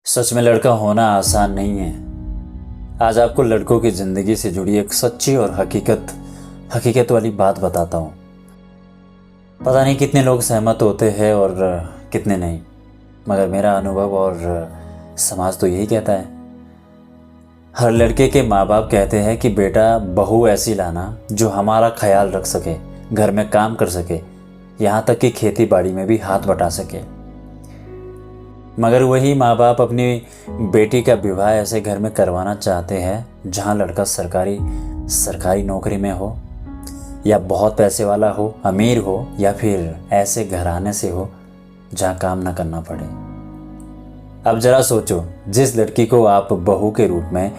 सच में लड़का होना आसान नहीं है। आज आपको लड़कों की ज़िंदगी से जुड़ी एक सच्ची और हकीकत वाली बात बताता हूँ। पता नहीं कितने लोग सहमत होते हैं और कितने नहीं, मगर मेरा अनुभव और समाज तो यही कहता है। हर लड़के के माँ बाप कहते हैं कि बेटा बहू ऐसी लाना जो हमारा ख्याल रख सके, घर में काम कर सके, यहाँ तक कि खेती बाड़ी में भी हाथ बटा सके। मगर वही माँ बाप अपनी बेटी का विवाह ऐसे घर में करवाना चाहते हैं जहाँ लड़का सरकारी नौकरी में हो, या बहुत पैसे वाला हो, अमीर हो, या फिर ऐसे घराने से हो जहाँ काम ना करना पड़े। अब जरा सोचो, जिस लड़की को आप बहू के रूप में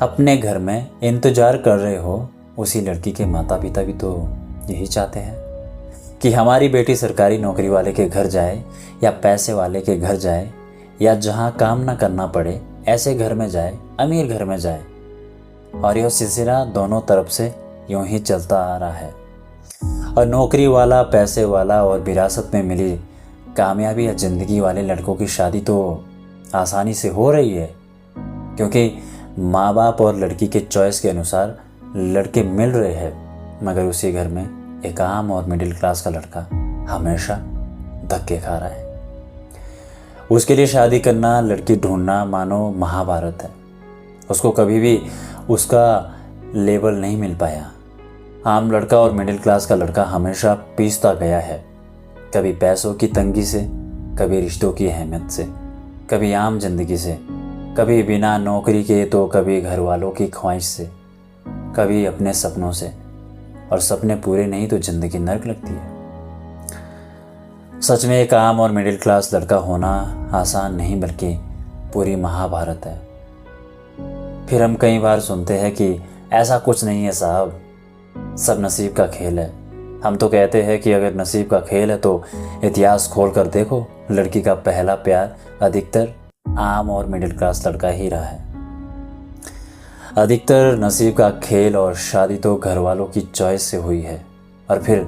अपने घर में इंतजार कर रहे हो, उसी लड़की के माता पिता भी तो यही चाहते हैं कि हमारी बेटी सरकारी नौकरी वाले के घर जाए, या पैसे वाले के घर जाए, या जहाँ काम ना करना पड़े ऐसे घर में जाए, अमीर घर में जाए। और यह सिलसिला दोनों तरफ से यूं ही चलता आ रहा है। और नौकरी वाला, पैसे वाला और विरासत में मिली कामयाबी या ज़िंदगी वाले लड़कों की शादी तो आसानी से हो रही है, क्योंकि माँ बाप और लड़की के चॉइस के अनुसार लड़के मिल रहे हैं। मगर उसी घर में एक आम और मिडिल क्लास का लड़का हमेशा धक्के खा रहा है। उसके लिए शादी करना, लड़की ढूंढना मानो महाभारत है। उसको कभी भी उसका लेवल नहीं मिल पाया। आम लड़का और मिडिल क्लास का लड़का हमेशा पीसता गया है, कभी पैसों की तंगी से, कभी रिश्तों की अहमियत से, कभी आम जिंदगी से, कभी बिना नौकरी के तो कभी घर वालों की ख्वाहिश से, कभी अपने सपनों से। और सपने पूरे नहीं तो ज़िंदगी नर्क लगती है। सच में एक आम और मिडिल क्लास लड़का होना आसान नहीं, बल्कि पूरी महाभारत है। फिर हम कई बार सुनते हैं कि ऐसा कुछ नहीं है साहब, सब नसीब का खेल है। हम तो कहते हैं कि अगर नसीब का खेल है तो इतिहास खोल कर देखो, लड़की का पहला प्यार अधिकतर आम और मिडिल क्लास लड़का ही रहा है। अधिकतर नसीब का खेल और शादी तो घर वालों की चॉइस से हुई है। और फिर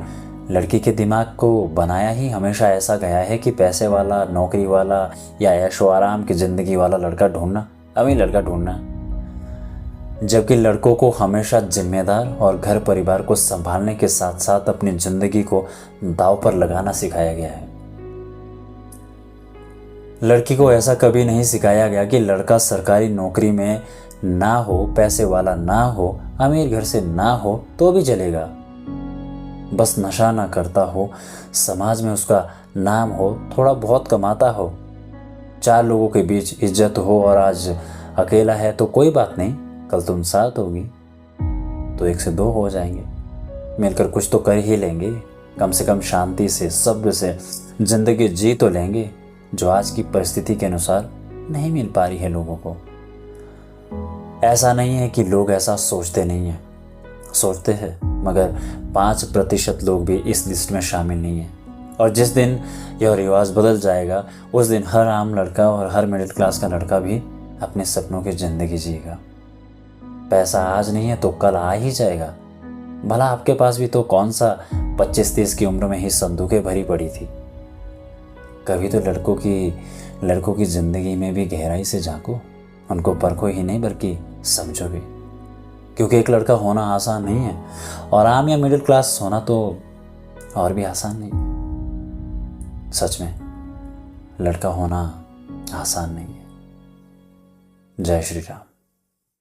लड़की के दिमाग को बनाया ही हमेशा ऐसा गया है कि पैसे वाला, नौकरी वाला, या ऐशो आराम की ज़िंदगी वाला लड़का ढूंढना, अमीर लड़का ढूंढना। जबकि लड़कों को हमेशा जिम्मेदार और घर परिवार को संभालने के साथ साथ अपनी ज़िंदगी को दांव पर लगाना सिखाया गया है। लड़की को ऐसा कभी नहीं सिखाया गया कि लड़का सरकारी नौकरी में ना हो, पैसे वाला ना हो, अमीर घर से ना हो तो भी चलेगा, बस नशा ना करता हो, समाज में उसका नाम हो, थोड़ा बहुत कमाता हो, 4 लोगों के बीच इज्जत हो। और आज अकेला है तो कोई बात नहीं, कल तुम साथ होगी तो 1 से 2 हो जाएंगे, मिलकर कुछ तो कर ही लेंगे। कम से कम शांति से, सब्र से जिंदगी जी तो लेंगे, जो आज की परिस्थिति के अनुसार नहीं मिल पा रही है लोगों को। ऐसा नहीं है कि लोग ऐसा सोचते नहीं हैं, सोचते हैं, मगर 5% लोग भी इस लिस्ट में शामिल नहीं हैं। और जिस दिन यह रिवाज बदल जाएगा, उस दिन हर आम लड़का और हर मिडिल क्लास का लड़का भी अपने सपनों की ज़िंदगी जिएगा। पैसा आज नहीं है तो कल आ ही जाएगा। भला आपके पास भी तो कौन सा 25-30 की उम्र में ही संदूकें भरी पड़ी थी। कभी तो लड़कों की ज़िंदगी में भी गहराई से झांको, उनको परखो ही नहीं बल्कि समझो भी, क्योंकि एक लड़का होना आसान नहीं है, और आम या मिडिल क्लास होना तो और भी आसान नहीं है। सच में लड़का होना आसान नहीं है। जय श्री राम।